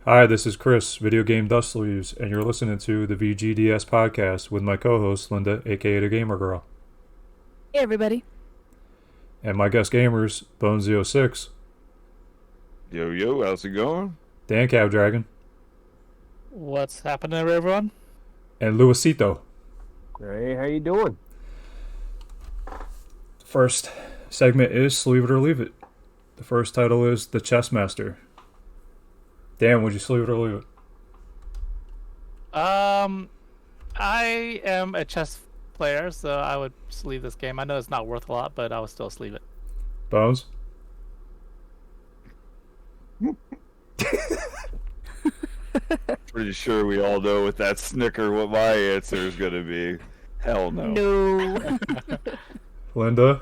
Hi, this is Chris, Video Game Dust Sleeves, and you're listening to the VGDS podcast with my co-host Linda, aka the Gamer Girl, Hey everybody. and my guest gamers BonesZ06, Yo, yo, how's it going? DanCavDragon, What's happening, everyone? and Luisito0o. Hey, how you doing? First segment is Sleeve It or Leave It. The first title is The Chess Master. Dan, would you sleeve it or leave it? I am a chess player, so I would sleeve this game. I know it's not worth a lot, but I would still sleeve it. Bones? Pretty sure we all know with that snicker what my answer is gonna be. Hell no. No. Linda?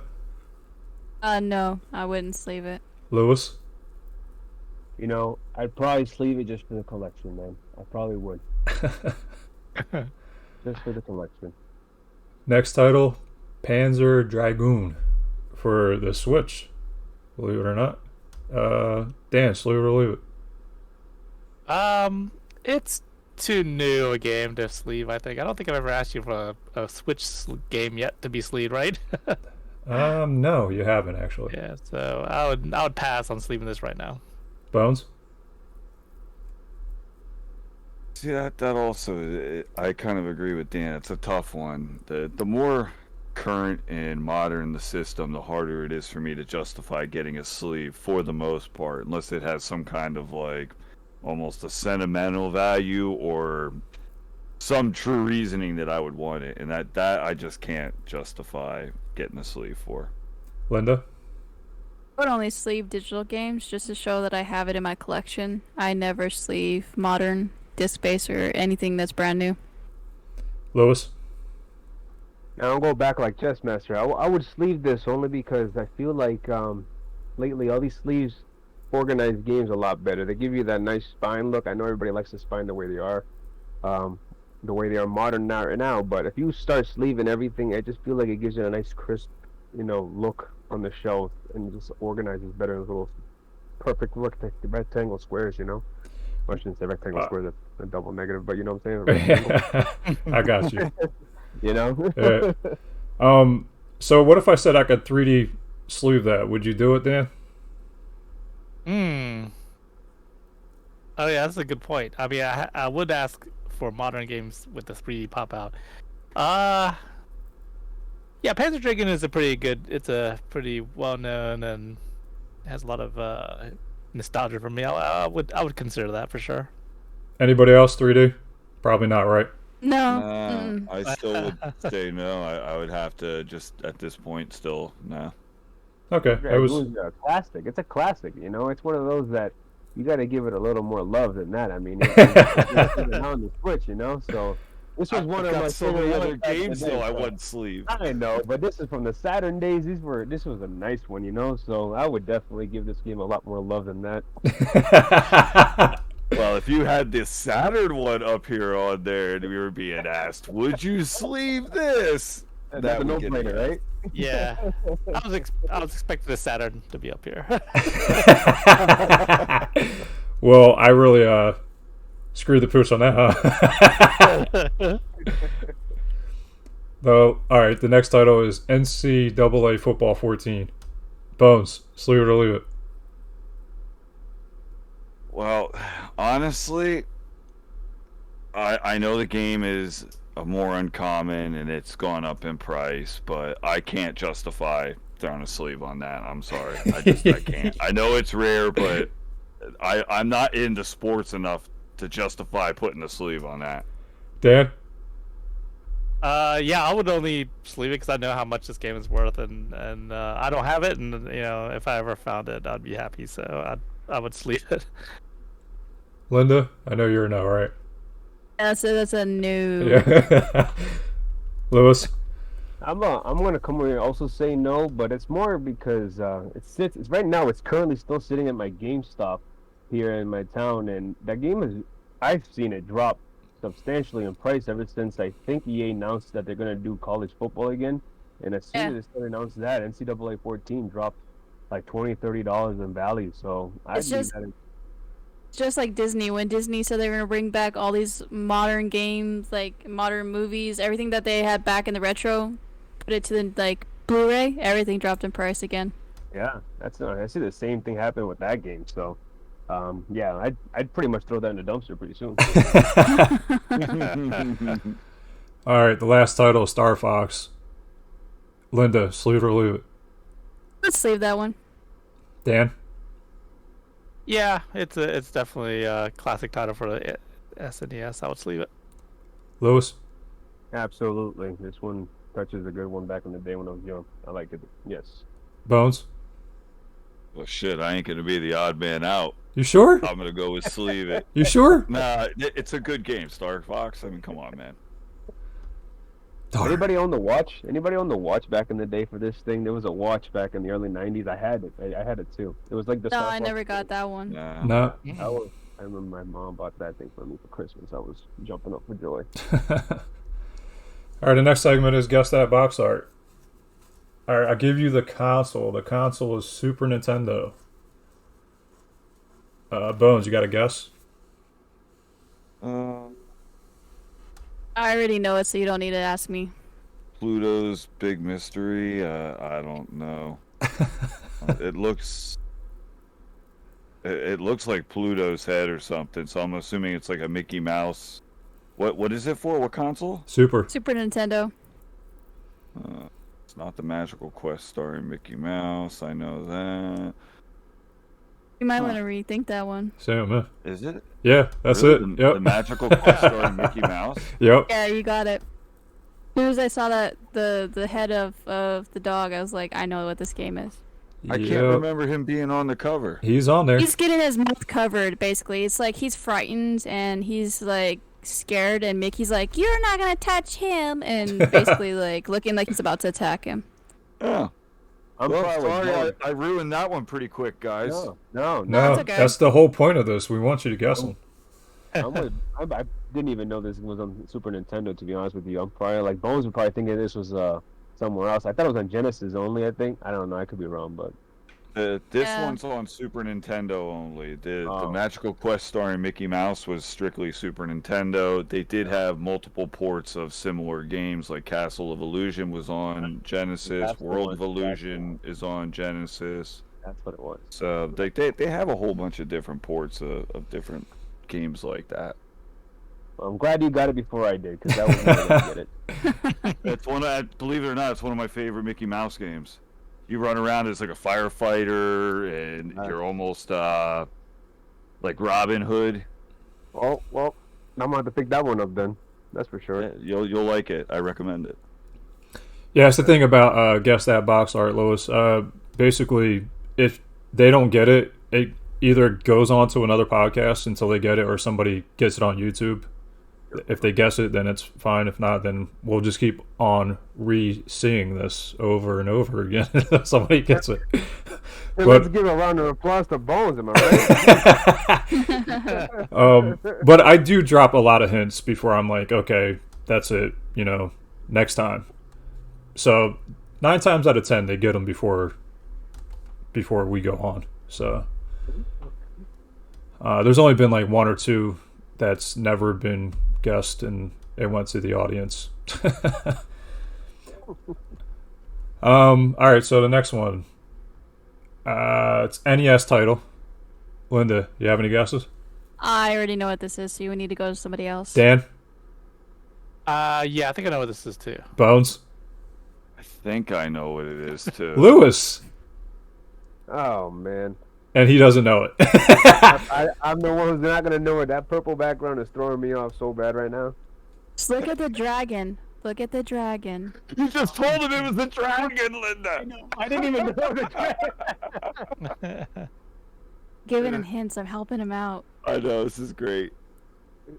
No, I wouldn't sleeve it. Lewis? You know, I'd probably sleeve it just for the collection, man. I probably would. Just for the collection. Next title, Panzer Dragoon for the Switch. Believe it or not. Dan, sleeve it or leave it? It's too new a game to sleeve, I think. I don't think I've ever asked you for a Switch game yet to be sleeved, right? No, you haven't actually. Yeah, so I would pass on sleeving this right now. Bones? See that also I kind of agree with Dan. It's a tough one. The more current and modern the system, the harder it is for me to justify getting a sleeve for the most part, unless it has some kind of like almost a sentimental value or some true reasoning that I would want it, and that I just can't justify getting a sleeve for. Linda? I would only sleeve digital games just to show that I have it in my collection. I never sleeve modern, disc-based, or anything that's brand new. Lewis? Now I'll go back like Chessmaster. I would sleeve this only because I feel like lately all these sleeves organize games a lot better. They give you that nice spine look. I know everybody likes the spine the way they are, modern now. But if you start sleeving everything, I just feel like it gives you a nice crisp, look on the shelf, and it just organizes better in little perfect rectangle squares. Well, I shouldn't say rectangle squares. That's a double negative, but you know what I'm saying. I got you. You know. Yeah. So what if I said I could 3D sleeve that? Would you do it, Dan? Oh yeah, that's a good point. I mean, I would ask for modern games with the 3D pop out. Yeah, Panzer Dragon is it's a pretty well known and has a lot of nostalgia for me. I would consider that for sure. Anybody else 3D? Probably not, right? No. I still would say no. I would have to just at this point still no. Okay. It was Dragoon's a classic. It's a classic. It's one of those that you got to give it a little more love than that. I mean, it's on the Switch, So this was one of my so many favorite other ones back in the games day, though I so- wouldn't sleeve. I know, but this is from the Saturn days. This was a nice one, So I would definitely give this game a lot more love than that. Well, if you had this Saturn one up here on there and we were being asked, would you sleeve this? That's That a would get no-brainer, me. right? Yeah, I was expecting the Saturn to be up here. well, I really screwed the pooch on that, huh? Though, all right. The next title is NCAA Football 14. Bones, sleeve it or leave it. Well, honestly, I know the game is a more uncommon and it's gone up in price, but I can't justify throwing a sleeve on that. I'm sorry. I can't. I know it's rare, but I'm not into sports enough to justify putting a sleeve on that. Dan? Yeah, I would only sleeve it because I know how much this game is worth, and I don't have it, and if I ever found it, I'd be happy. So I would sleeve it. Linda? I know you're a no, right? That's a no. Yeah. Lewis? I'm gonna come over here and also say no, but it's more because it's right now it's currently still sitting at my GameStop here in my town, and that game I've seen it drop substantially in price ever since I think EA announced that they're gonna do college football again, and as soon as they announced that, NCAA 14 dropped like $20-30 in value. So I'd It's leave just- that in. It's just like Disney. When Disney said they were gonna bring back all these modern games, like modern movies, everything that they had back in the retro, put it to the like Blu-ray, everything dropped in price again. Yeah, that's not. I see the same thing happen with that game. So, yeah, I'd pretty much throw that in the dumpster pretty soon. All right, the last title is Star Fox. Linda, sleeve or leave it? Let's leave that one. Dan? Yeah, it's definitely a classic title for the SNES. I would sleeve it. Lewis? Absolutely, this one touches a good one back in the day when I was young. I like it. Yes. Bones? Well, shit, I ain't gonna be the odd man out. You sure? I'm gonna go with sleeve it. You sure? Nah, it's a good game, Star Fox. I mean, come on, man. Darn. Anybody on the watch? Anybody on the watch back in the day for this thing? There was a watch back in the early '90s. I had it. I had it too. It was like the. No, Star I Fox never thing. got that one. Nah. No. I remember my mom bought that thing for me for Christmas. I was jumping up for joy. All right, the next segment is Guess That Box Art. All right, I'll give you the console. The console is Super Nintendo. Bones, you got a guess? I already know it, so you don't need to ask me. Pluto's Big Mystery. I don't know. It looks like Pluto's head or something. So I'm assuming it's like a Mickey Mouse. What is it for? What console? Super. Super Nintendo. It's not the Magical Quest starring Mickey Mouse. I know that. You might want to rethink that one. Same with me. Is it? Yeah, that's Really? it. The Yep. The Magical Quest starring Mickey Mouse. Yep. Yeah, you got it. As soon as I saw that the head of the dog, I was like, I know what this game is. I can't Yep. remember him being on the cover. He's on there. He's getting his mouth covered, basically. It's like he's frightened and he's like scared, and Mickey's like, "You're not gonna touch him," and basically like looking like he's about to attack him. Yeah. I'm Well, probably sorry, wrong. I ruined that one pretty quick, guys. No. No, it's okay. that's the whole point of this. We want you to guess them. I didn't even know this was on Super Nintendo. To be honest with you, I'm probably like Bones would probably think this was somewhere else. I thought it was on Genesis only. I think. I don't know. I could be wrong, but This Yeah. one's on Super Nintendo only. The Oh. Magical Quest starring Mickey Mouse was strictly Super Nintendo. They did have multiple ports of similar games, like Castle of Illusion was on Genesis, That's the World one. of Illusion is on Genesis. that's what it was. So they have a whole bunch of different ports of different games like that. I'm glad you got it before I did, because that was never gonna get it. It's believe it or not, it's one of my favorite Mickey Mouse games. You run around as like a firefighter, and you're almost like Robin Hood. Oh well, I'm gonna have to pick that one up then. That's for sure. Yeah, you'll like it. I recommend it. Yeah, it's the thing about Guess That Box Art, Lois. Basically, if they don't get it, it either goes on to another podcast until they get it, or somebody gets it on YouTube. If they guess it, then it's fine. If not, then we'll just keep on re-seeing this over and over again until somebody gets it. Hey, But- let's give a round of applause to Bones. Am I right? But I do drop a lot of hints before I'm like, okay, that's it, next time. So 9 times out of 10, they get them before we go on. So there's only been like 1 or 2 that's never been guessed, and it went to the audience. All right, so the next one, it's NES title. Linda, you have any guesses? I already know what this is, so you would need to go to somebody else. Dan? Yeah, I think I know what this is too. Bones? I think I know what it is too. Lewis? Oh man, And he doesn't know it. I'm the one who's not gonna know it. That purple background is throwing me off so bad right now. Just look at the dragon. Look at the dragon. You just told him it was the dragon, Linda. I didn't even know the Giving him hints. I'm helping him out. I know, this is great.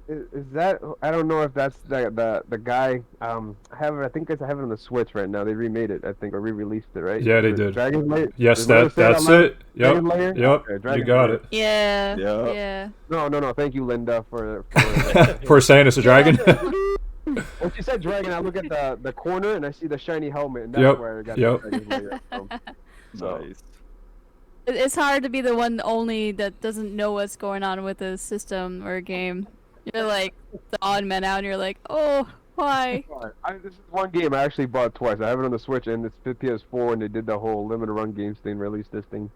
Is that? I don't know if that's the guy. I think I have it on the Switch right now. They remade it, I think, or re-released it, right? Yeah, they The did. Dragon Lair. Yes, Is what it said that's on my- it. Yep. Dragon Lair? Yep. Okay, You Dragon got Lair. it. Yeah. Yeah. Yeah. No. Thank you, Linda, for For saying it's a dragon? when she said dragon, I look at the corner and I see the shiny helmet, and that's Yep, where I got yep. the Dragon Lair from. So, Nice. It's hard to be the one only that doesn't know what's going on with a system or a game. You're like the odd man out, and you're like, oh, why? This is one game I actually bought twice. I have it on the Switch and it's PS4, and they did the whole limited run games thing, released this thing,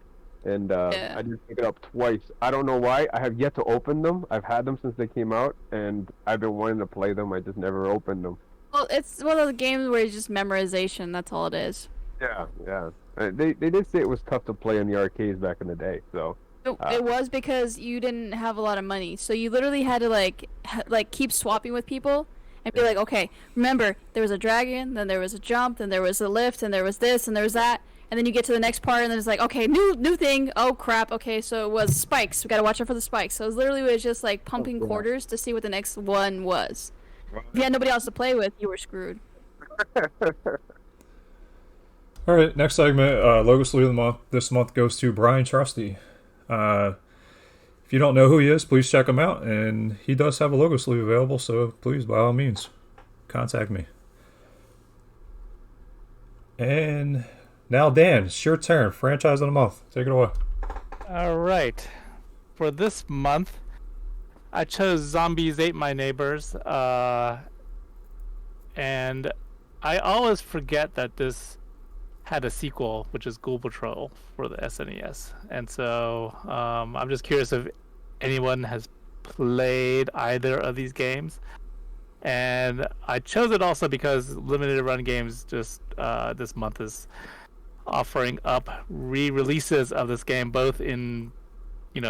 and Yeah. I did pick it up twice. I don't know why. I have yet to open them. I've had them since they came out, and I've been wanting to play them. I just never opened them. Well, it's one of the games where it's just memorization. That's all it is. Yeah, yeah. They did say it was tough to play in the arcades back in the day, so. It was because you didn't have a lot of money, so you literally had to like keep swapping with people and be like, okay, remember there was a dragon, then there was a jump, then there was a lift, and there was this, and there was that, and then you get to the next part, and then it's like, okay, new thing. Oh crap. Okay, so it was spikes. We gotta watch out for the spikes. So it was just like pumping quarters to see what the next one was. If you had nobody else to play with, you were screwed. All right, next segment, logo sleeve of the month. This month goes to Brian Trusty. If you don't know who he is, please check him out. And he does have a logo sleeve available, so please, by all means, contact me. And now, Dan, it's your turn. Franchise of the month. Take it away. All right. For this month, I chose Zombies Ate My Neighbors. And I always forget that this had a sequel, which is Ghoul Patrol for the SNES. And so I'm just curious if anyone has played either of these games. And I chose it also because Limited Run Games just this month is offering up re-releases of this game, both in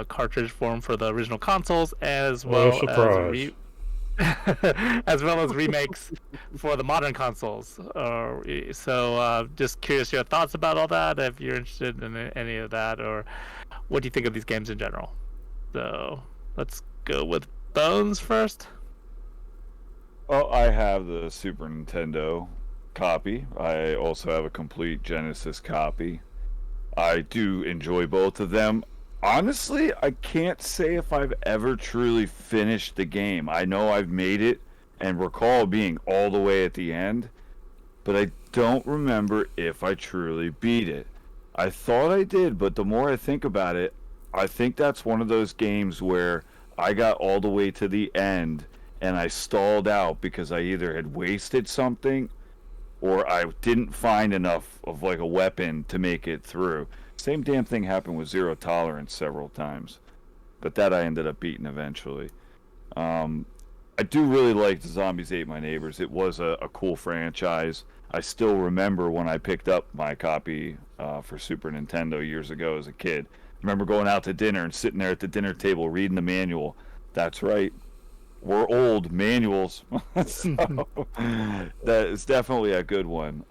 cartridge form for the original consoles, as well as well as remakes for the modern consoles. So just curious your thoughts about all that, if you're interested in any of that, or what do you think of these games in general. So let's go with Bones first. Well, I have the Super Nintendo copy. I also have a complete Genesis copy. I do enjoy both of them. Honestly, I can't say if I've ever truly finished the game. I know I've made it and recall being all the way at the end, but I don't remember if I truly beat it. I thought I did, but the more I think about it, I think that's one of those games where I got all the way to the end and I stalled out because I either had wasted something or I didn't find enough of like a weapon to make it through. Same damn thing happened with Zero Tolerance several times, but that I ended up beating eventually. I do really like the Zombies Ate My Neighbors. It was a cool franchise. I still remember when I picked up my copy for Super Nintendo years ago as a kid. I remember going out to dinner and sitting there at the dinner table reading the manual. That's right. We're old manuals. So, that is definitely a good one.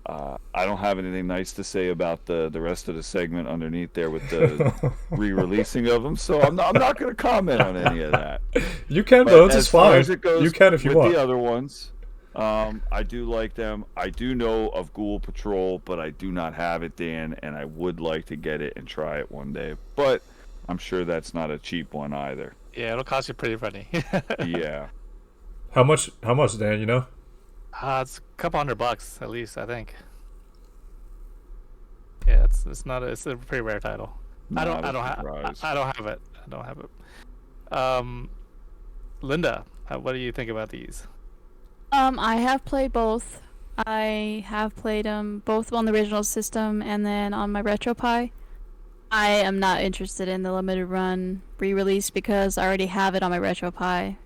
I don't have anything nice to say about the rest of the segment underneath there with the re-releasing of them, so I'm not going to comment on any of that. You can, though. It's fine. You can if you want. With the other ones, I do like them. I do know of Ghoul Patrol, but I do not have it, Dan, and I would like to get it and try it one day. But I'm sure that's not a cheap one either. Yeah, it'll cost you pretty penny. Yeah. How much, Dan, you know? It's a couple $100 at least, I think. Yeah, it's a pretty rare title. I don't have it. Linda, what do you think about these? I have played both. I have played them both on the original system and then on my RetroPie. I am not interested in the limited run re-release because I already have it on my RetroPie.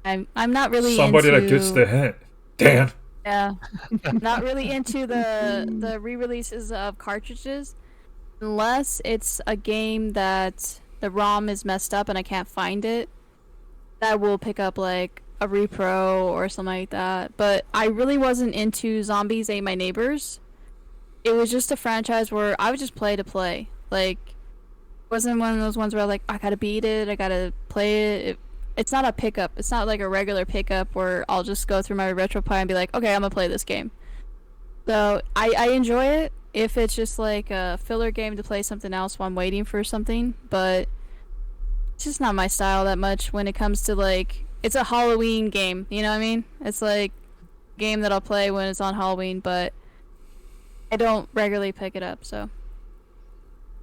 I'm not really somebody that gets the hint. Dan. Yeah, not really into the re-releases of cartridges unless it's a game that the ROM is messed up and I can't find it. That will pick up like a repro or something like that. But I really wasn't into Zombies Ate My Neighbors. It was just a franchise where I would just play to play. Like, it wasn't one of those ones where I gotta beat it, I gotta play it. It's not a pickup. It's not like a regular pickup where I'll just go through my RetroPie and be like, okay, I'm gonna play this game. So I enjoy it if it's just like a filler game to play something else while I'm waiting for something, but it's just not my style that much when it comes to like, it's a Halloween game, you know what I mean? It's like a game that I'll play when it's on Halloween, but I don't regularly pick it up, so.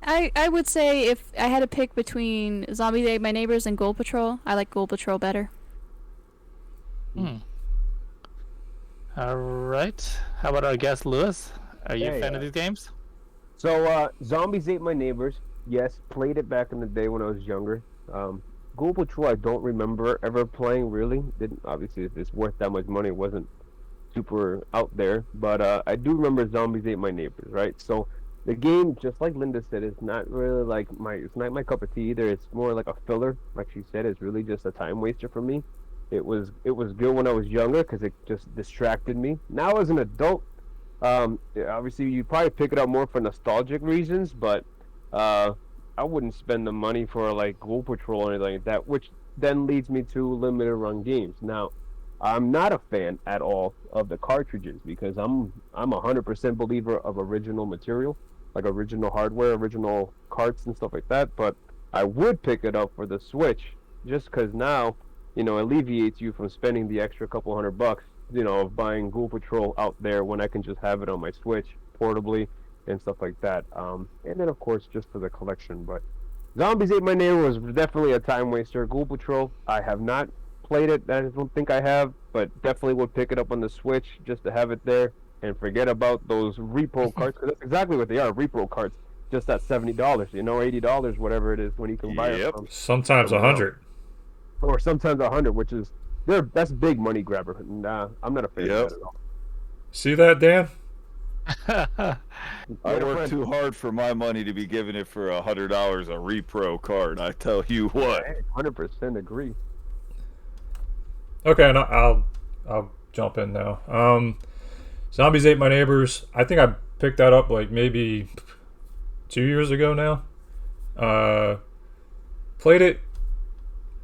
I would say if I had to pick between Zombies Ate My Neighbors and Ghoul Patrol, I like Ghoul Patrol better. Hmm. All right. How about our guest Lewis? Are you a Hey, fan of these games? So, Zombies Ate My Neighbors. Yes, played it back in the day when I was younger. Ghoul Patrol, I don't remember ever playing. Really, didn't obviously if it's worth that much money, it wasn't super out there. But I do remember Zombies Ate My Neighbors. Right, so the game, just like Linda said, is not really like it's not my cup of tea either. It's more like a filler, like she said. It's really just a time waster for me. It was good when I was younger because it just distracted me. Now as an adult, yeah, obviously, you probably pick it up more for nostalgic reasons, but uh, I wouldn't spend the money for like Ghoul Patrol or anything like that, which then leads me to limited run games. Now, I'm not a fan at all of the cartridges because I'm 100% believer of original material, like original hardware, original carts and stuff like that. But I would pick it up for the Switch just because now, alleviates you from spending the extra couple $100 of buying Ghoul Patrol out there when I can just have it on my Switch portably and stuff like that. And then of course just for the collection. But Zombies Ate My Neighbor was definitely a time waster. Ghoul Patrol, I have not played it. I don't think I have, but definitely would pick it up on the Switch just to have it there and forget about those repro carts because that's exactly what they are, repro carts. Just at $70, $80, whatever it is when you can buy it Yep. from Sometimes somewhere else. 100. Or sometimes 100, which is that's big money grabber. And I'm not a fan Yep. of that at all. See that, Dan? I Right, work friend. too hard for my money to be giving it for $100 a repro card. I tell you what. Hey, 100% agree. Okay, and I'll jump in now. Zombies Ate My Neighbors. I think I picked that up like maybe 2 years ago now. Played it.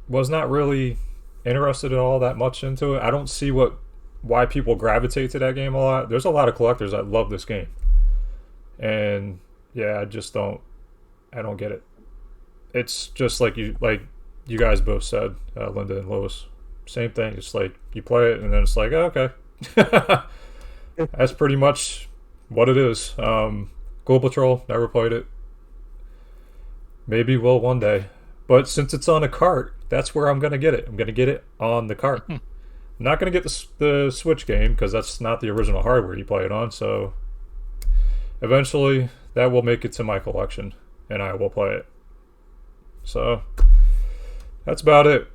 Was not really interested at all that much into it. I don't see why people gravitate to that game a lot. There's a lot of collectors that love this game, and yeah, I don't get it. It's just like you guys both said, Linda and Lois. Same thing. It's like you play it and then it's like, oh, okay, that's pretty much what it is. Ghoul Patrol, never played it. Maybe will one day, but since it's on a cart, that's where I'm gonna get it. I'm gonna get it on the cart. I'm not gonna get the Switch game because that's not the original hardware you play it on. So eventually, that will make it to my collection, and I will play it. So that's about it.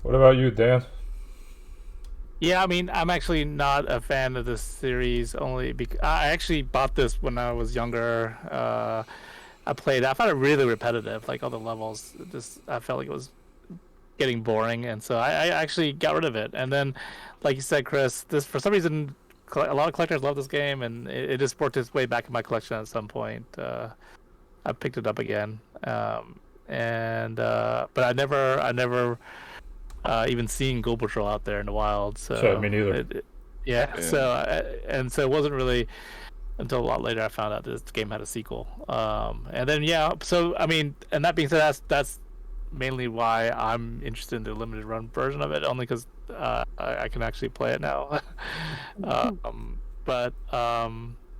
What about you, Dan? Yeah, I mean, I'm actually not a fan of this series only because I actually bought this when I was younger. I played. I found it really repetitive. Like all the levels, I felt like it was getting boring, and so I actually got rid of it. And then, like you said, Chris, this for some reason a lot of collectors love this game, and it just worked its way back in my collection at some point. I picked it up again, but I never even seen Ghoul Patrol out there in the wild. So Sure, me neither. yeah. Yeah. So it wasn't really until a lot later I found out this game had a sequel. And then yeah. So I mean, and that being said, that's mainly why I'm interested in the limited run version of it, only because I can actually play it now. But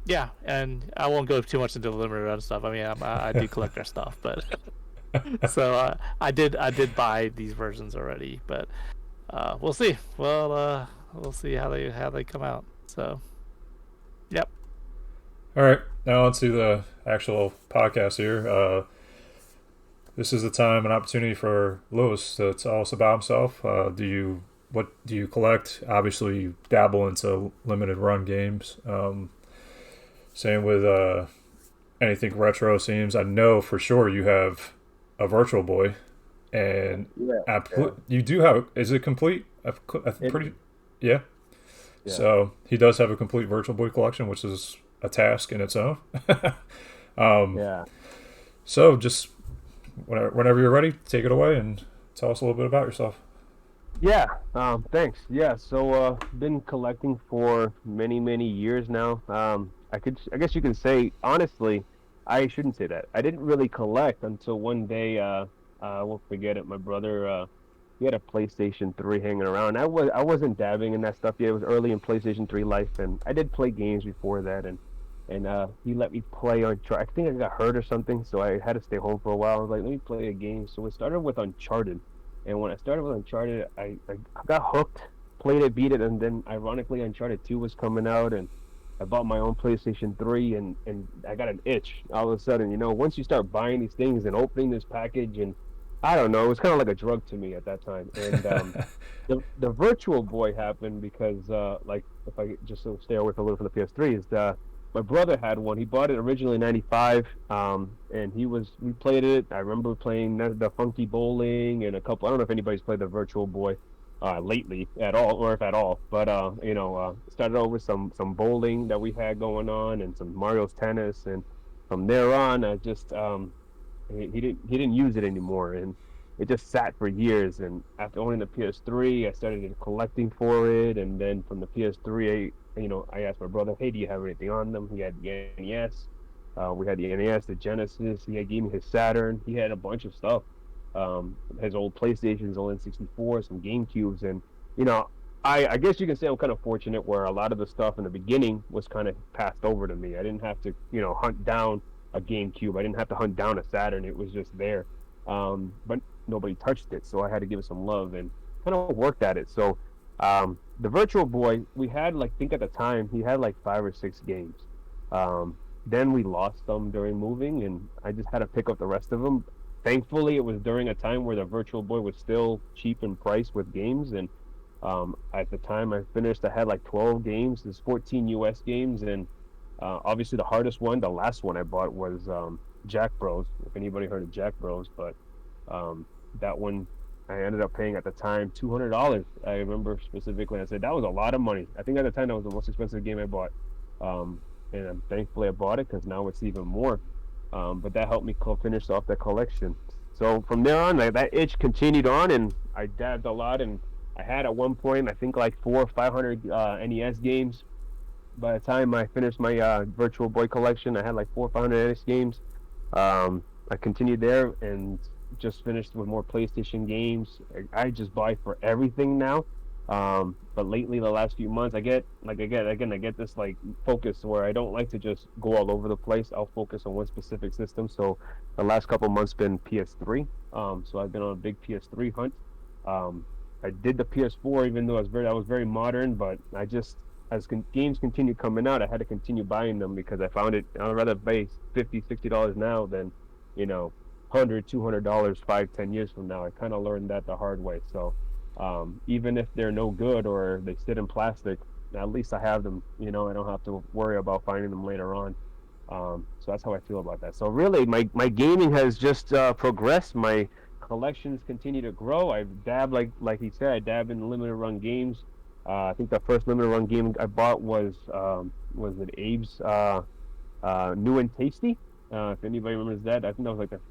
yeah, and I won't go too much into the limited run stuff. I mean, I do collect their stuff, but so I did buy these versions already, but we'll see. Well, we'll see how they come out. So, yep. All right, now on to the actual podcast here. This is the time and opportunity for Lewis to tell us about himself. What do you collect? Obviously, you dabble into limited run games. Same with anything retro seems. I know for sure you have a Virtual Boy, and Yeah. you do have. Is it complete? Pretty. Yeah. Yeah. So he does have a complete Virtual Boy collection, which is a task in its own. Yeah. So just whenever you're ready, take it away and tell us a little bit about yourself. Yeah. Thanks. Yeah. So, been collecting for many years now. I guess you can say honestly, I shouldn't say that. I didn't really collect until one day. I won't forget it. My brother, he had a PlayStation 3 hanging around. I wasn't dabbing in that stuff yet. It was early in PlayStation 3 life, and I did play games before that. And and he let me play Uncharted. I think I got hurt or something, so I had to stay home for a while. I was like, let me play a game. So it started with Uncharted, and when I started with Uncharted, I got hooked, played it, beat it, and then ironically Uncharted 2 was coming out, and I bought my own PlayStation 3, and I got an itch all of a sudden. Once you start buying these things and opening this package, and I don't know, it was kind of like a drug to me at that time. And the Virtual Boy happened because, like, if I just stay away for a little from the PS3, is my brother had one. He bought it originally in '95, and we played it. I remember playing the Funky Bowling and a couple. I don't know if anybody's played the Virtual Boy lately at all, or if at all. But started out with some bowling that we had going on, and some Mario's Tennis, and from there on, I just he didn't use it anymore, and it just sat for years. And after owning the PS3, I started collecting for it, and then from the PS3, I asked my brother, "Hey, do you have anything on them?" He had the NES. We had the NES, the Genesis. He had gave me his Saturn. He had a bunch of stuff. His old PlayStations, old N64, some GameCubes, and I guess you can say I'm kind of fortunate where a lot of the stuff in the beginning was kind of passed over to me. I didn't have to, hunt down a GameCube. I didn't have to hunt down a Saturn. It was just there. But nobody touched it, so I had to give it some love and kind of worked at it. So the Virtual Boy, we had, like, I think at the time he had like 5 or 6 games. Then we lost them during moving, and I just had to pick up the rest of them. Thankfully, it was during a time where the Virtual Boy was still cheap in price with games, and at the time I finished, I had like 12 games. There's 14 US games, and obviously the hardest one, the last one I bought was Jack Bros. If anybody heard of Jack Bros, but that one I ended up paying at the time $200. I remember specifically. I said that was a lot of money. I think at the time that was the most expensive game I bought, and thankfully I bought it because now it's even more. But that helped me finish off that collection. So from there on, that itch continued on, and I dabbed a lot. And I had at one point, I think, like 400 or 500 NES games. By the time I finished my Virtual Boy collection, I had like 400 or 500 NES games. I continued there and just finished with more PlayStation games. I just buy for everything now. But lately, the last few months, I get this like focus where I don't like to just go all over the place. I'll focus on one specific system. So the last couple months been PS3. So I've been on a big PS3 hunt. I did the PS4, even though I was very modern, but I just, as games continue coming out, I had to continue buying them because I found it. I'd rather pay $50, $60 now than, $100, $200 5, 10 years from now. I kind of learned that the hard way. So even if they're no good or they sit in plastic, at least I have them. I don't have to worry about finding them later on. So that's how I feel about that. So really, my gaming has just progressed. My collections continue to grow. I've dabbed, like he said, I dab in limited run games. I think the first limited run game I bought was it Abe's New and Tasty. If anybody remembers that, I think that was like their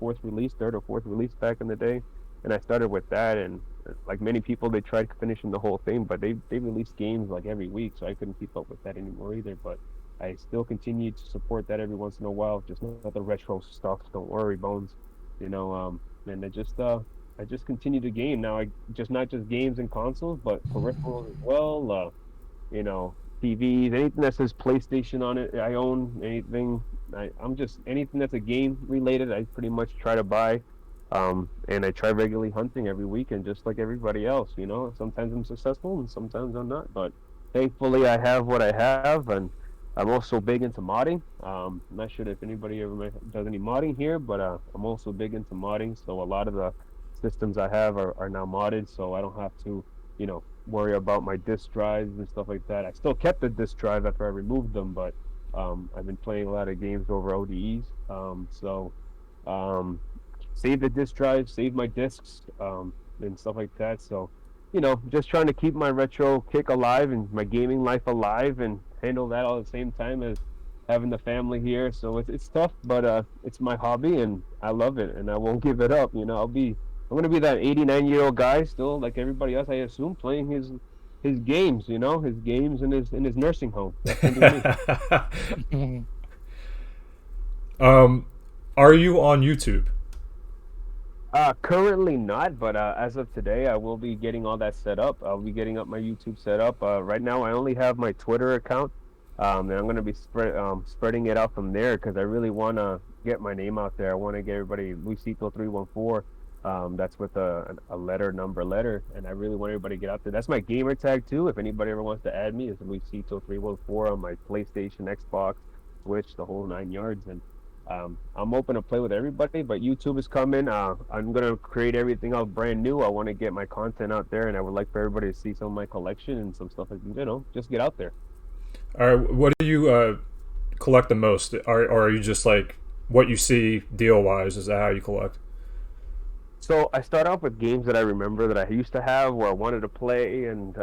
third or fourth release back in the day. And I started with that, and like many people, they tried finishing the whole thing, but they released games like every week, so I couldn't keep up with that anymore either. But I still continue to support that every once in a while, just not the retro stuff. Don't worry, Bones. And I just continue to game now. Not just games and consoles, but peripherals as well. TVs, anything that says PlayStation on it, I own anything. I'm just anything that's a game related, I pretty much try to buy. And I try regularly hunting every weekend, just like everybody else. Sometimes I'm successful and sometimes I'm not. But thankfully, I have what I have, and I'm also big into modding. I'm not sure if anybody ever does any modding here, but I'm also big into modding. So a lot of the systems I have are now modded, so I don't have to, worry about my disk drives and stuff like that. I still kept the disk drive after I removed them, but I've been playing a lot of games over ODEs. Save the disk drive, save my discs, and stuff like that. So, just trying to keep my retro kick alive and my gaming life alive, and handle that all at the same time as having the family here. So it's tough, but it's my hobby and I love it, and I won't give it up. I'm gonna be that 89-year-old guy still, like everybody else, I assume, playing his games. His games in his nursing home. That's gonna be me. Are you on YouTube? Currently not, but as of today, I will be getting all that set up. I'll be getting up my YouTube set up. Right now, I only have my Twitter account. And I'm gonna be spreading it out from there because I really want to get my name out there. I want to get everybody Luisito314. That's with a letter, and I really want everybody to get out there. That's my gamer tag too. If anybody ever wants to add me, it's Luisito314 on my PlayStation, Xbox, Switch, the whole 9 yards. And I'm open to play with everybody, but YouTube is coming. I'm gonna create everything out brand new. I want to get my content out there, and I would like for everybody to see some of my collection and some stuff. Just get out there. All right, what do you collect the most? Or are you just like what you see deal wise? Is that how you collect? So I start off with games that I remember that I used to have, where I wanted to play, and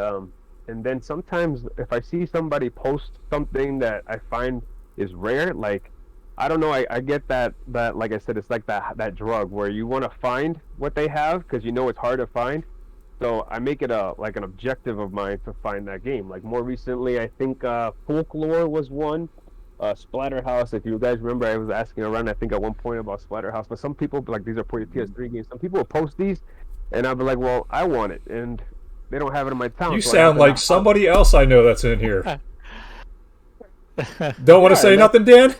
then sometimes if I see somebody post something that I find is rare, like I don't know, I get that like I said, it's like that drug where you want to find what they have because you know it's hard to find. So I make it like an objective of mine to find that game. Like more recently, I think Folklore was one. Splatterhouse, if you guys remember, I was asking around, I think at one point about Splatterhouse, but some people, like, these are for your PS3 games. Some people will post these, and I'll be like, well, I want it, and they don't have it in my town. You so sound like somebody else I know that's in here. Don't want to say nothing, Dan?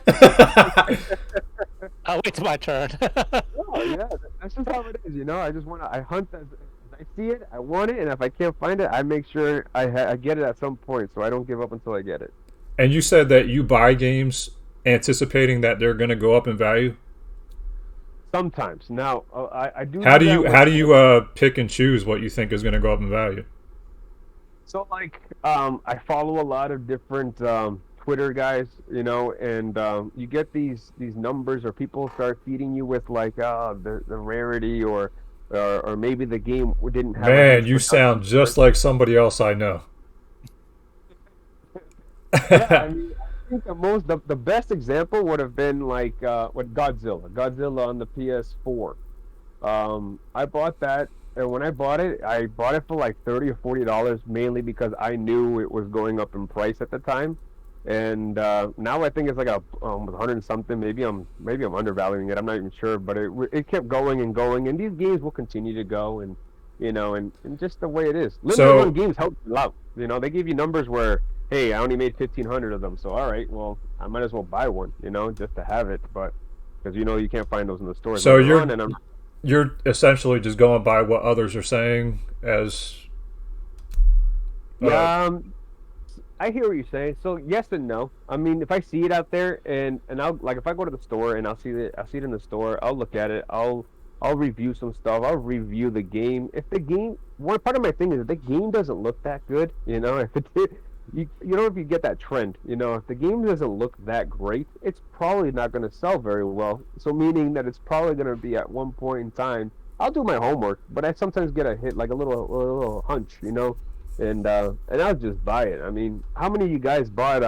I'll wait till my turn. Oh, yeah, that's just how it is, I just want to, I hunt as I see it, I want it, and if I can't find it, I make sure I get it at some point, so I don't give up until I get it. And you said that you buy games anticipating that they're going to go up in value? Sometimes. Now, I do. How do you pick and choose what you think is going to go up in value? So, like, I follow a lot of different Twitter guys, and you get these numbers, or people start feeding you with like the rarity, or maybe the game didn't have. Man, you sound just like somebody else I know. Yeah, I mean, I think the best example would have been like what Godzilla on the PS4. I bought that, and when I bought it for like $30 or $40, mainly because I knew it was going up in price at the time. And now I think it's like a 100 something. Maybe I'm undervaluing it. I'm not even sure, but it kept going and going, and these games will continue to go, and and just the way it is. Limited run games help you out. They give you numbers where, hey, I only made 1,500 of them, so all right, well, I might as well buy one, just to have it, but because you can't find those in the stores. So you're essentially just going by what others are saying as. I hear what you're saying. So yes and no. I mean, if I see it out there, and I'll, like, if I go to the store and I'll see it in the store, I'll look at it. I'll review some stuff. I'll review the game. If the game, one part of my thing is if the game doesn't look that good, if it did. If you get that trend, if the game doesn't look that great, it's probably not going to sell very well. So meaning that it's probably going to be at one point in time. I'll do my homework, but I sometimes get a hit, like a little hunch, and I'll just buy it. I mean, how many of you guys bought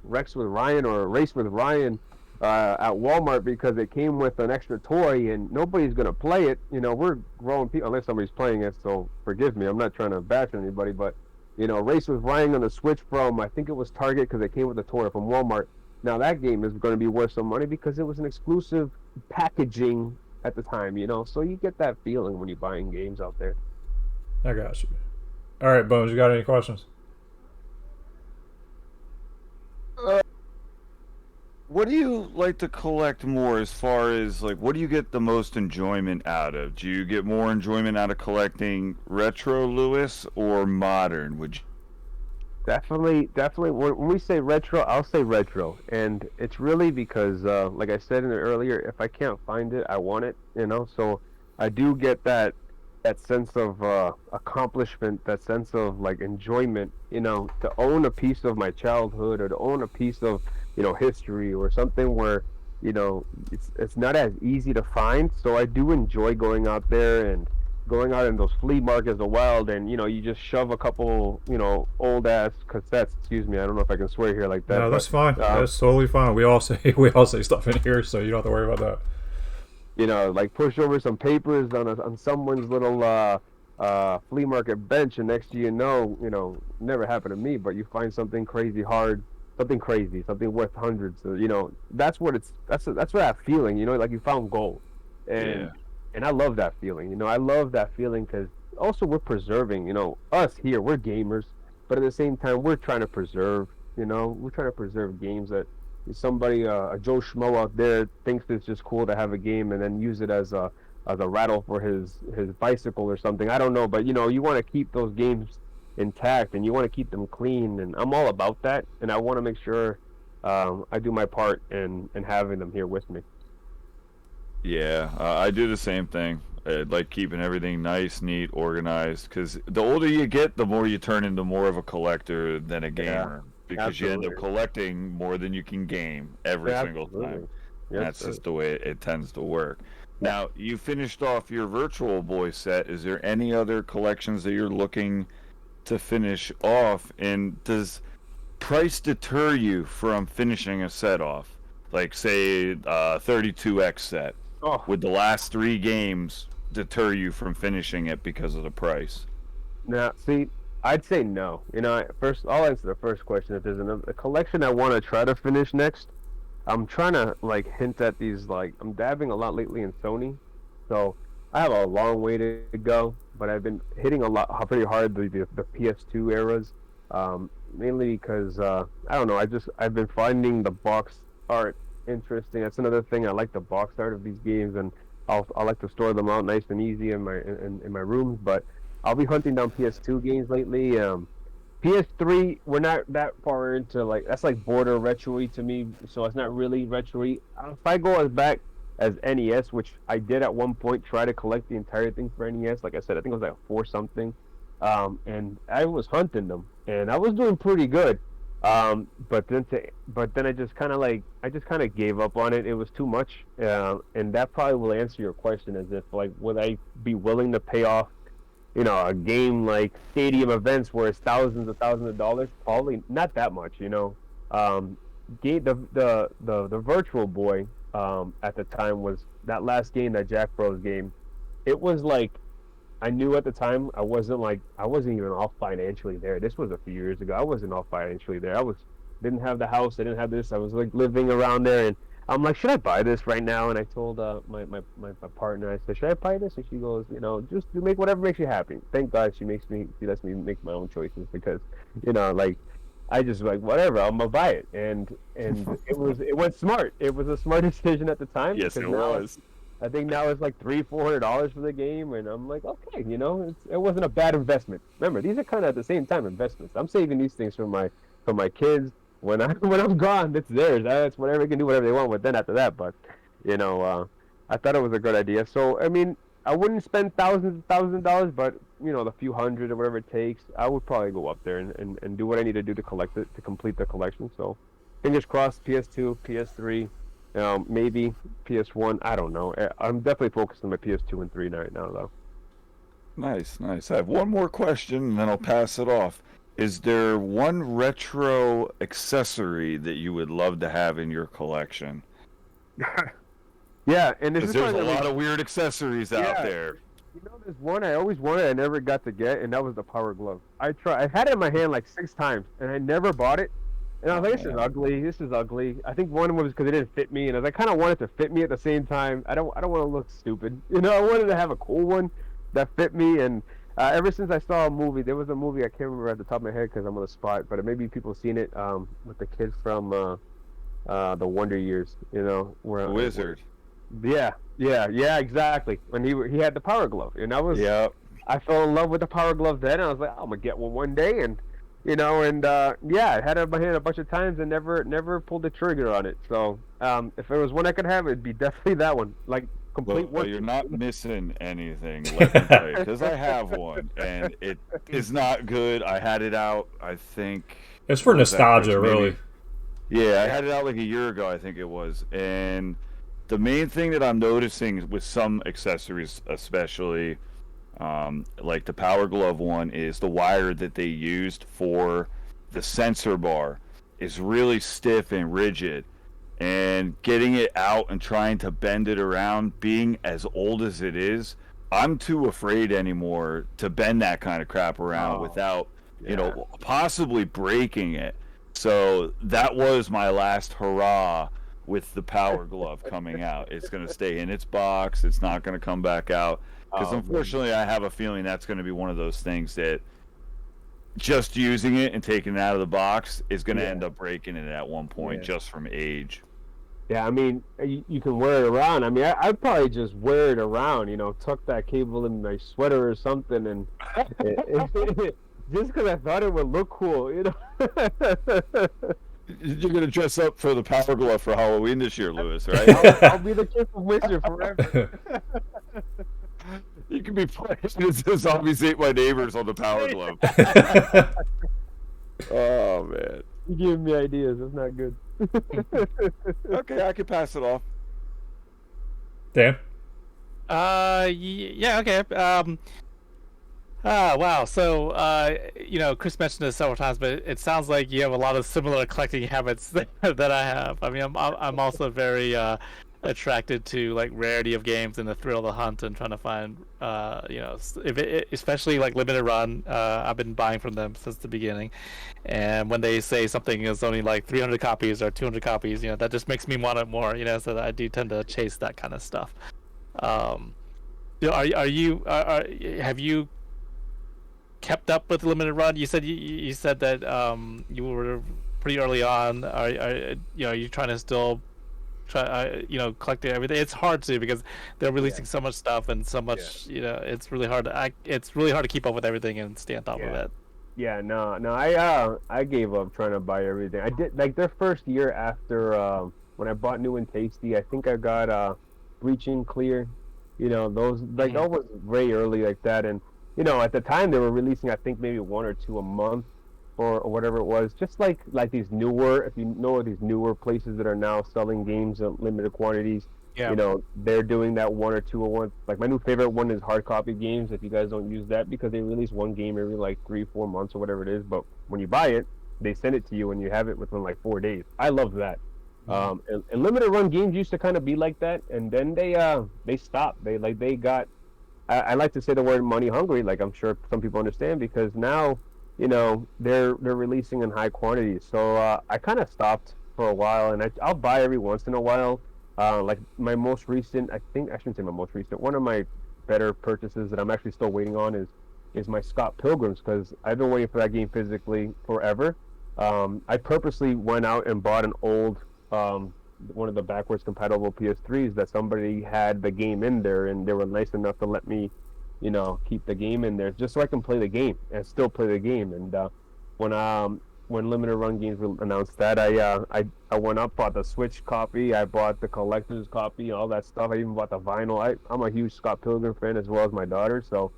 Rex with Ryan or Race with Ryan at Walmart because it came with an extra toy and nobody's going to play it? We're grown people, unless somebody's playing it. So forgive me, I'm not trying to bash anybody, but. Race with Ryan on the Switch from, I think it was Target because it came with a toy from Walmart. Now that game is going to be worth some money because it was an exclusive packaging at the time, So you get that feeling when you're buying games out there. I got you. All right, Bones, you got any questions? What do you like to collect more as far as, like, what do you get the most enjoyment out of? Do you get more enjoyment out of collecting retro, Lewis, or modern? Would you? Definitely. When we say retro, I'll say retro. And it's really because, like I said earlier, if I can't find it, I want it, So I do get that sense of accomplishment, that sense of, like, enjoyment, to own a piece of my childhood or to own a piece of history or something where it's not as easy to find. So I do enjoy going out there and going out in those flea markets of the wild, and you just shove a couple old ass cassettes. Excuse me, I don't know if I can swear here like that. No, that's fine. That's totally fine. We all say stuff in here, so you don't have to worry about that. Like push over some papers on someone's little flea market bench, and next thing you know, never happened to me, but you find something crazy hard. Something worth hundreds. That's what that feeling. Like you found gold, and I love that feeling. I love that feeling because also we're preserving. Us here, we're gamers, but at the same time we're trying to preserve You know, we try to preserve games that somebody, a Joe Schmo out there, thinks it's just cool to have a game and then use it as a rattle for his bicycle or something. I don't know, but you know, you want to keep those games intact and you want to keep them clean, and I'm all about that. And I want to make sure I do my part in having them here with me. Yeah, I do the same thing. I like keeping everything nice, neat, organized. Because the older you get, the more you turn into more of a collector than a gamer. Because you end up collecting more than you can game every single time. Yes, That's just the way it tends to work. Now, you finished off your Virtual Boy set. Is there any other collections that you're looking to finish off? And does price deter you from finishing a set off? Like, say, 32X set. Oh. Would the last 3 games deter you from finishing it because of the price? Now, see, I'd say no. You know, first, I'll answer the first question. If there's a collection I want to try to finish next, I'm trying to like hint at these. Like, I'm dabbing a lot lately in Sony, so I have a long way to go. But I've been hitting pretty hard the PS2 eras, mainly because I don't know. I've been finding the box art interesting. That's another thing. I like the box art of these games, and I like to store them out nice and easy in my rooms. But I'll be hunting down PS2 games lately. PS3, we're not that far into, like, that's like border retro-y to me, so it's not really retro-y. If I go as back as NES, which I did at one point, try to collect the entire thing for NES. Like I said, I think it was like 4 something, and I was hunting them, and I was doing pretty good. But then I just kind of gave up on it. It was too much, and that probably will answer your question, as if like, would I be willing to pay off, you know, a game like Stadium Events where it's thousands of dollars? Probably not that much, you know. The Virtual Boy at the time was that last game, that Jack Bros game. It was like, I knew at the time I wasn't even off financially there. This was a few years ago. I wasn't off financially there. Didn't have the house. I didn't have this. I was like living around there, and I'm like, should I buy this right now? And I told my partner, I said, should I buy this? And she goes, you know, just make whatever makes you happy. Thank God she lets me make my own choices, because, you know, like, I just like, whatever, I'm gonna buy it. And it went smart. It was a smart decision at the time. Yes, it was. I think now it's like $300-400 for the game, and I'm like, okay, you know, it wasn't a bad investment. Remember, these are kind of at the same time investments. I'm saving these things for my kids. When I'm gone, it's theirs. That's whatever, they can do whatever they want with. Then after that, but you know, I thought it was a good idea. So I mean, I wouldn't spend thousands of dollars, but you know, the few hundred or whatever it takes, I would probably go up there and do what I need to do to collect it, to complete the collection. So fingers crossed, PS2, PS3. Maybe PS1. I don't know. I'm definitely focused on my PS2 and 3 right now, though. Nice. I have one more question, and then I'll pass it off. Is there one retro accessory that you would love to have in your collection? Yeah, and there's a lot of weird accessories out there. You know, there's one I always wanted, I never got to get, and that was the Power Glove. I had it in my hand like 6 times, and I never bought it. And I was like, this is ugly. I think one was because it didn't fit me, and I kind of wanted to fit me at the same time. I don't want to look stupid. You know, I wanted to have a cool one that fit me. And ever since I saw a movie, there was a movie, I can't remember at the top of my head because I'm on the spot, but maybe people seen it, with the kid from the Wonder Years, you know. The Wizard. Yeah, exactly. When he had the Power Glove, and I fell in love with the Power Glove then. And I was like, I'm going to get one day, and you know, and I had it in my hand a bunch of times and never pulled the trigger on it. So if there was one I could have, it'd be definitely that one. Like, complete one. Well, you're not missing anything, let me tell you, because I have one, and it is not good. I had it out, I think. It's for nostalgia, really. Yeah, I had it out like a year ago, I think it was. And the main thing that I'm noticing with some accessories, especially, like the Power Glove one, is the wire that they used for the sensor bar is really stiff and rigid, and getting it out and trying to bend it around, being as old as it is, I'm too afraid anymore to bend that kind of crap around without you know, possibly breaking it. So that was my last hurrah with the Power Glove coming out. It's going to stay in its box. It's not going to come back out. Because unfortunately, I have a feeling that's going to be one of those things that just using it and taking it out of the box is going to Yeah. end up breaking it at one point Yeah. just from age. Yeah, I mean, you can wear it around. I mean, I'd probably just wear it around, tuck that cable in my sweater or something, and just because I thought it would look cool, You're going to dress up for the Power Glove for Halloween this year, Lewis, right? I'll be the kid from Wizard forever. You can be playing as Zombies Ate My Neighbors on the Power Glove. Oh, man. You giving me ideas. That's not good. Okay, I can pass it off. Dan? Yeah, okay. Wow. So, Chris mentioned this several times, but it sounds like you have a lot of similar collecting habits that I have. I mean, I'm also very attracted to like rarity of games and the thrill of the hunt and trying to find, especially like limited run. I've been buying from them since the beginning, and when they say something is only like 300 copies or 200 copies, that just makes me want it more. So I do tend to chase that kind of stuff. Have you kept up with the limited run? You said you said that you were pretty early on. Are you trying to still collect everything? It's hard to because they're releasing so much stuff and so much. It's really hard to keep up with everything and stay on top of it. Yeah, no, I gave up trying to buy everything. I did like their first year after when I bought New and Tasty. I think I got Breaching Clear. Those like that was very early like that, and at the time they were releasing I think maybe 1 or 2 a month or whatever it was. Just like these newer, if you know these newer places that are now selling games in limited quantities. Yeah. They're doing that 1 or 2 a month. Like my new favorite one is Hard Copy Games. If you guys don't use that because they release one game every like 3-4 months or whatever it is, but when you buy it, they send it to you and you have it within like 4 days. I love that. And limited run games used to kind of be like that, and then they stopped. They got. I like to say the word money hungry. Like I'm sure some people understand because now they're releasing in high quantities. So I kind of stopped for a while, and I'll buy every once in a while. Like my most recent, I shouldn't say my most recent. One of my better purchases that I'm actually still waiting on is my Scott Pilgrims because I've been waiting for that game physically forever. I purposely went out and bought an old one of the backwards compatible PS3s that somebody had the game in there, and they were nice enough to let me, keep the game in there just so I can play the game and still play the game. And when limited run games announced that, I went up, bought the Switch copy, I bought the collector's copy, all that stuff. I even bought the vinyl. I'm a huge Scott Pilgrim fan as well as my daughter, so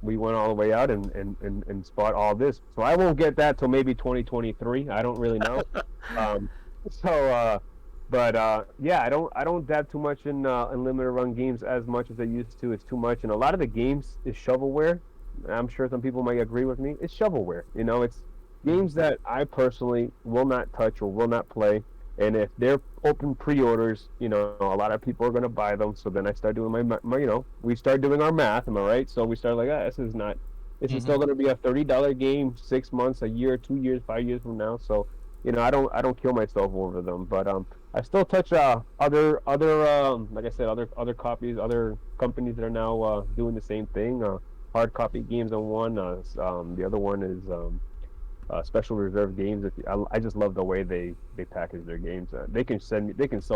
we went all the way out and bought all this. So I won't get that till maybe 2023. I don't really know. Yeah, I don't dab too much in limited run games as much as I used to. It's too much, and a lot of the games is shovelware. I'm sure some people might agree with me. It's shovelware. It's games that I personally will not touch or will not play. And if they're open pre-orders, a lot of people are going to buy them. So then I start doing my we start doing our math. Am I right? So we start like, this is still going to be a $30 game 6 months, a year, 2 years, 5 years from now. So I don't kill myself over them. But I still touch other like I said, other copies, other companies that are now doing the same thing. Hard Copy Games on one. The other one is Special Reserve Games. I just love the way they package their games. They can sell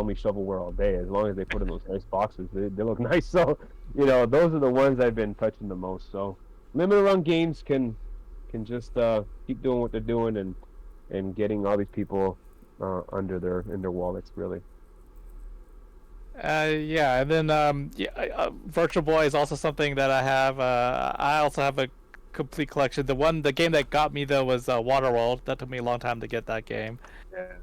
me shovelware all day as long as they put in those nice boxes. They look nice. So those are the ones I've been touching the most. So limited run games can just keep doing what they're doing and getting all these people in their wallets really. Yeah, and then Virtual Boy is also something that I have. I also have a complete collection. The game that got me though was Waterworld. That took me a long time to get that game. Yeah.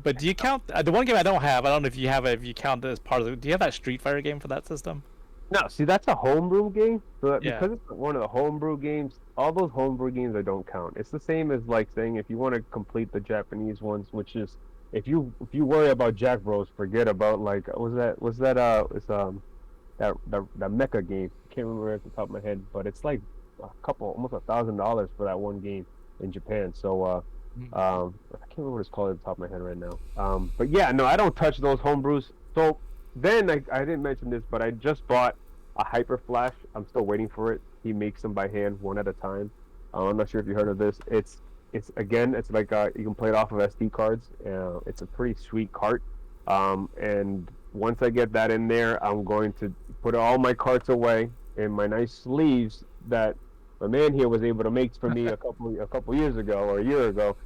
But do you count the one game I don't have? I don't know if you have it. If you count it as part of it, do you have that Street Fighter game for that system? No, see that's a homebrew game. So Yeah. because it's one of the homebrew games, all those homebrew games I don't count. It's the same as like saying if you want to complete the Japanese ones, which is if you worry about Jack Bros, forget about like that mecha game. I can't remember at the top of my head, but it's like almost $1,000 for that one game in Japan. So I can't remember what it's called at the top of my head right now. But yeah, no, I don't touch those homebrews. So then I didn't mention this, but I just bought a Hyper Flash. I'm still waiting for it. He makes them by hand, one at a time. I'm not sure if you heard of this. It's like you can play it off of SD cards. It's a pretty sweet cart. And once I get that in there, I'm going to put all my carts away in my nice sleeves that my man here was able to make for me a couple years ago or a year ago,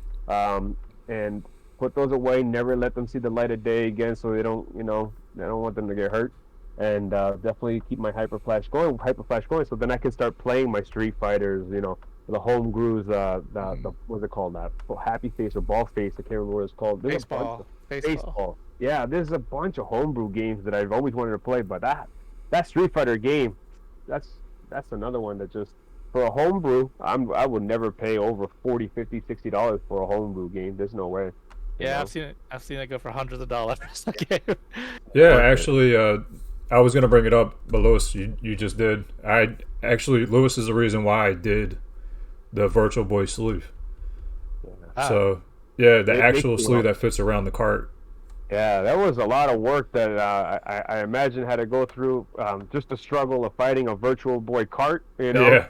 and put those away. Never let them see the light of day again, so they don't I don't want them to get hurt. And definitely keep my hyperflash going, so then I can start playing my Street Fighters, the home brews, the what's it called, that Happy Face or Ball Face, I can't remember what it's called. Baseball. Yeah, there's a bunch of homebrew games that I've always wanted to play, but that Street Fighter game, that's another one that just, for a homebrew, I would never pay over $40, $50, $60 for a homebrew game. There's no way. Yeah, I've seen it go for hundreds of dollars. Okay. Yeah, actually, I was gonna bring it up, but Lewis, you just did. Lewis is the reason why I did the Virtual Boy sleeve. Yeah. So yeah, the actual sleeve that fits around the cart. Yeah, that was a lot of work that I imagine had to go through, just the struggle of fighting a Virtual Boy cart, Yeah.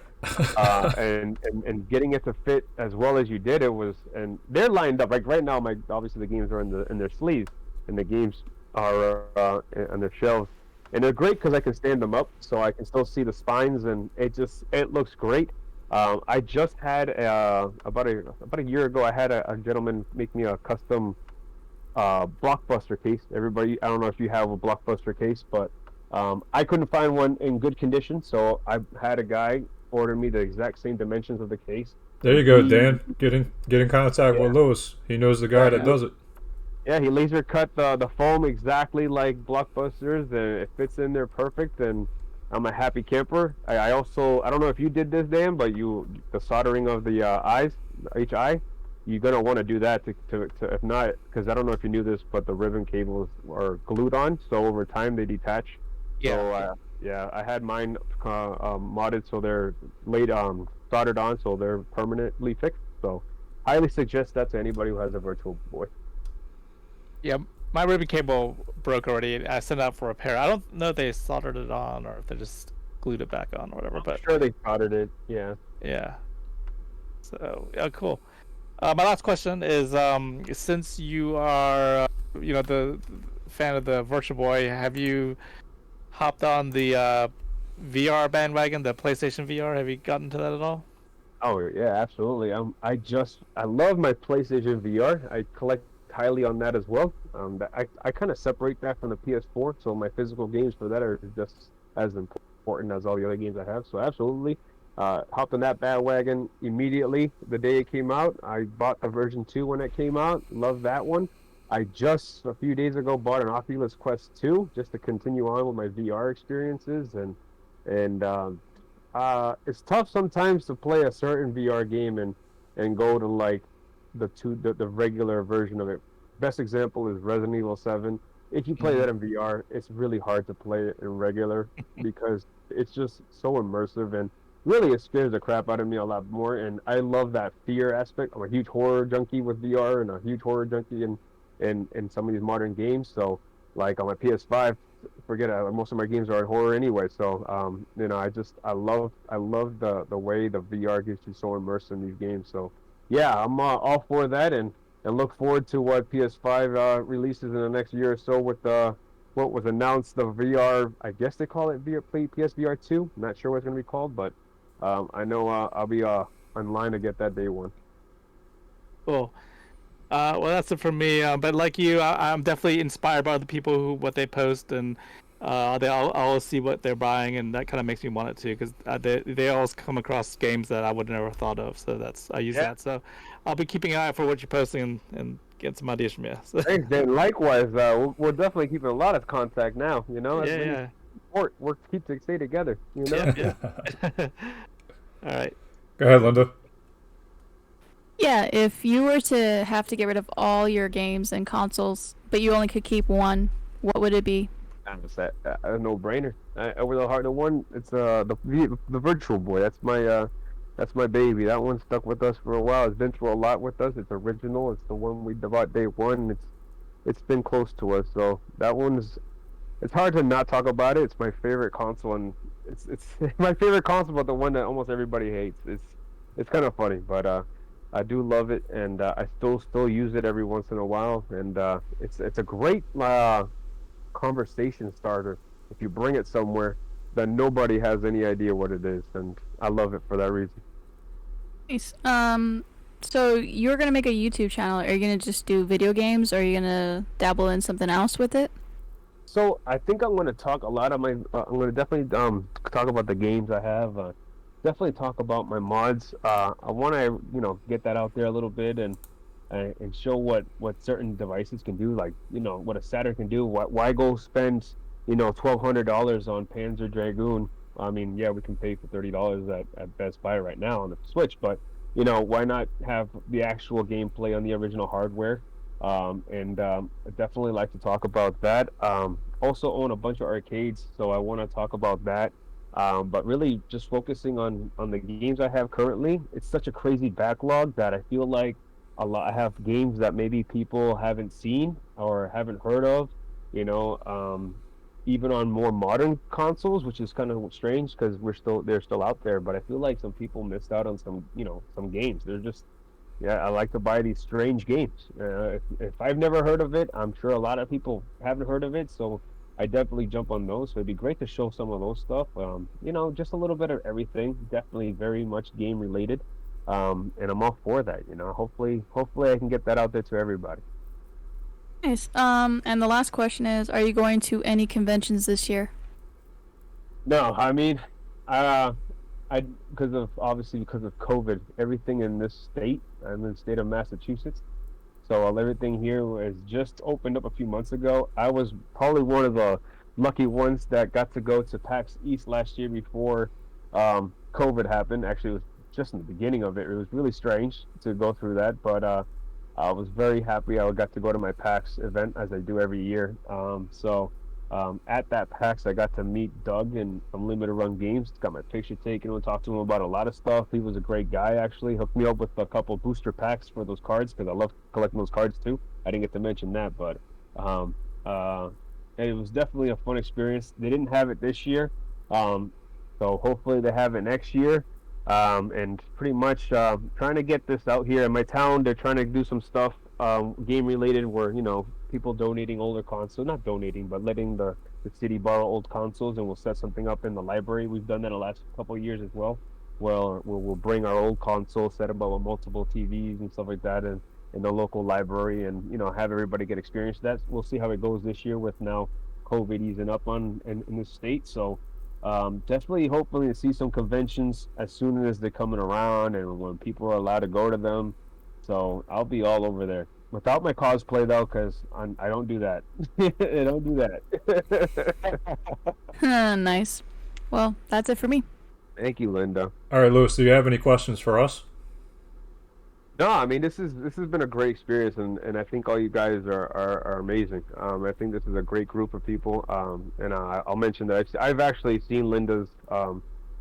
and getting it to fit as well as you did. It was, and they're lined up like right now. Obviously the games are in their sleeves, and the games are on their shelves, and they're great because I can stand them up, so I can still see the spines, and it looks great. I just had about a year ago, I had a gentleman make me a custom Blockbuster case. Everybody, I don't know if you have a Blockbuster case, but I couldn't find one in good condition, so I had a guy order me the exact same dimensions of the case. There you go, Dan. Get in contact with Lewis. He knows the guy that does it. Yeah, he laser cut the foam exactly like Blockbusters, and it fits in there perfect, and I'm a happy camper. I also, I don't know if you did this, Dan, but the soldering of the eyes, each eye, you're gonna want to do that to if not, because I don't know if you knew this, but the ribbon cables are glued on, so over time they detach. Yeah. So I had mine modded so they're soldered on, so they're permanently fixed. So highly suggest that to anybody who has a Virtual Boy. Yeah, my ribbon cable broke already. I sent it out for repair. I don't know if they soldered it on or if they just glued it back on or whatever. But sure they soldered it. Yeah. Yeah. So yeah, cool. My last question is, since you are, the fan of the Virtual Boy, have you hopped on the VR bandwagon, the PlayStation VR? Have you gotten to that at all? Oh yeah, absolutely. I love my PlayStation VR. I collect highly on that as well. I kind of separate that from the PS4, so my physical games for that are just as important as all the other games I have. So absolutely, hopped on that bandwagon immediately the day it came out. I bought the version 2 when it came out. Love that one. I just a few days ago bought an Oculus Quest 2 just to continue on with my VR experiences, and it's tough sometimes to play a certain VR game and go to like the regular version of it. Best example is Resident Evil 7. If you play that in VR, it's really hard to play it in regular because it's just so immersive, and really it scares the crap out of me a lot more. And I love that fear aspect. I'm a huge horror junkie with VR and a huge horror junkie in some of these modern games. So like on my PS5, forget it, most of my games are in horror anyway. So I love the way the VR gets you so immersed in these games. So yeah, I'm all for that, and look forward to what PS5 releases in the next year or so with what was announced, the VR, I guess they call it PSVR 2. I'm not sure what it's going to be called, but I know I'll be online to get that day one. Cool. Well, that's it from me. But like you, I'm definitely inspired by the people what they post, and I'll always see what they're buying, and that kind of makes me want it too, because they always come across games that I would never thought of. So I use that. So I'll be keeping an eye out for what you're posting and get some ideas from you. So. Thanks, Dan. Likewise, we're definitely keeping a lot of contact now. Yeah. We're keep to stay together. Yeah. All right. Go ahead, Linda. Yeah, if you were to have to get rid of all your games and consoles, but you only could keep one, what would it be? That's a no-brainer. Over the heart of one, it's the Virtual Boy. That's my baby. That one stuck with us for a while. It's been through a lot with us. It's original. It's the one we bought day one. It's been close to us. So that it's hard to not talk about it. It's my favorite console, and it's my favorite console, but the one that almost everybody hates. it's kind of funny, but I do love it, and I still use it every once in a while, and it's a great conversation starter. If you bring it somewhere, then nobody has any idea what it is, and I love it for that reason. Nice. So you're gonna make a YouTube channel. Are you gonna just do video games, or are you gonna dabble in something else with it? So I think I'm going to talk a lot of my. I'm going to definitely talk about the games I have. Definitely talk about my mods. I want to get that out there a little bit and show what certain devices can do. Like what a Saturn can do. Why go spend $1,200 on Panzer Dragoon? I mean, yeah, we can pay for $30 at Best Buy right now on the Switch, but why not have the actual gameplay on the original hardware? And I definitely like to talk about that. Also own a bunch of arcades, so I want to talk about that. But really, just focusing on the games I have currently, it's such a crazy backlog that I feel like I have games that maybe people haven't seen or haven't heard of. You know, even on more modern consoles, which is kind of strange because they're still out there. But I feel like some people missed out on some games. They're just yeah, I like to buy these strange games. If I've never heard of it, I'm sure a lot of people haven't heard of it. So I definitely jump on those. So it'd be great to show some of those stuff. Just a little bit of everything. Definitely very much game related. And I'm all for that. Hopefully I can get that out there to everybody. Nice. And the last question is, are you going to any conventions this year? No, I mean, uh, because of COVID, everything in this state. I'm in the state of Massachusetts. So everything here was just opened up a few months ago. I was probably one of the lucky ones that got to go to PAX East last year before COVID happened. Actually, it was just in the beginning of it. It was really strange to go through that, but I was very happy I got to go to my PAX event as I do every year. At that PAX, I got to meet Doug and from Limited Run Games. Got my picture taken. We talked to him about a lot of stuff. He was a great guy, actually. Hooked me up with a couple booster packs for those cards because I love collecting those cards too. I didn't get to mention that, but it was definitely a fun experience. They didn't have it this year, so hopefully they have it next year. And pretty much trying to get this out here in my town. They're trying to do some stuff game related where people donating older consoles, not donating, but letting the city borrow old consoles, and we'll set something up in the library. We've done that the last couple of years as well. Well, we'll bring our old console, set them up with multiple TVs and stuff like that, and in the local library, and have everybody get experience that. We'll see how it goes this year with now COVID easing up in the state. So definitely hopefully to see some conventions as soon as they're coming around and when people are allowed to go to them. So I'll be all over there. Without my cosplay though, because I don't do that. I don't do that. Nice. Well, that's it for me. Thank you, Linda. All right, Lewis, do you have any questions for us? No, I mean this has been a great experience, and I think all you guys are amazing. I think this is a great group of people. And I'll mention that I've actually seen Linda's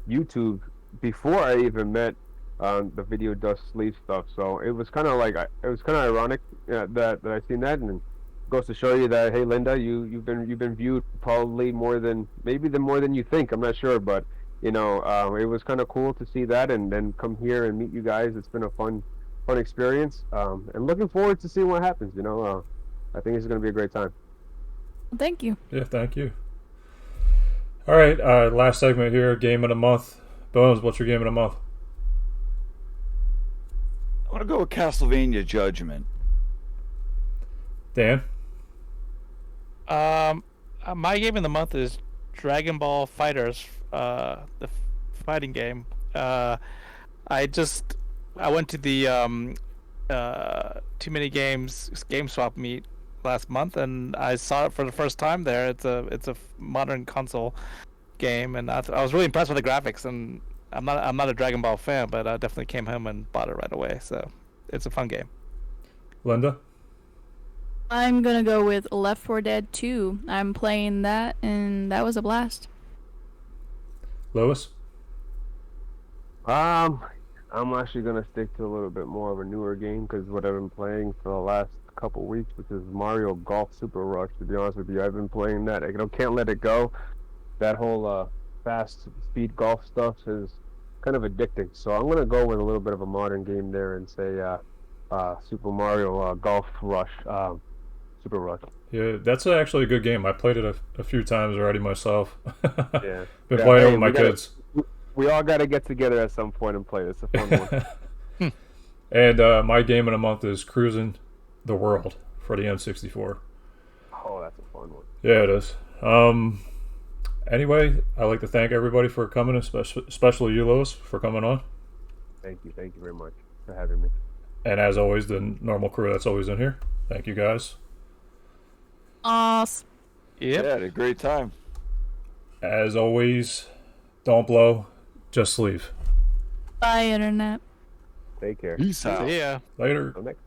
YouTube before I even met the Video Dust Sleep stuff. So it was kind of ironic that I seen that, and it goes to show you that hey, Linda, you've been viewed probably more than you think. I'm not sure, but it was kind of cool to see that, and then come here and meet you guys. It's been a fun experience, and looking forward to seeing what happens. I think it's going to be a great time. Thank you. Yeah, thank you. All right, last segment here, game of the month. Bones, what's your game of the month? I want to go with Castlevania Judgment. Dan? My game of the month is Dragon Ball Fighters, the fighting game. I went to the Too Many Games Game Swap meet last month, and I saw it for the first time there. It's a modern console game, and I was really impressed with the graphics. And I'm not a Dragon Ball fan, but I definitely came home and bought it right away. So it's a fun game. Linda? I'm gonna go with Left 4 Dead 2. I'm playing that, and that was a blast. Lewis? I'm actually gonna stick to a little bit more of a newer game because what I've been playing for the last couple weeks, which is Mario Golf Super Rush. To be honest with you, I've been playing that. I can't let it go. That whole fast speed golf stuff has kind of addicting. So I'm gonna go with a little bit of a modern game there and say Super Mario Golf Rush, Super Rush. Yeah, that's actually a good game. I played it a few times already myself. Yeah. Been Yeah, playing it hey, with my kids. We all got to get together at some point and play. It's a fun one. And my game in a month is Cruising the World for the N64. Oh, that's a fun one. Yeah, it is. Anyway, I'd like to thank everybody for coming, especially you, Lois, for coming on. Thank you very much for having me. And as always, the normal crew that's always in here. Thank you, guys. Awesome. Yep. Yeah, had a great time. As always, don't blow, just leave. Bye, Internet. Take care. Peace out. See ya. Later. Until next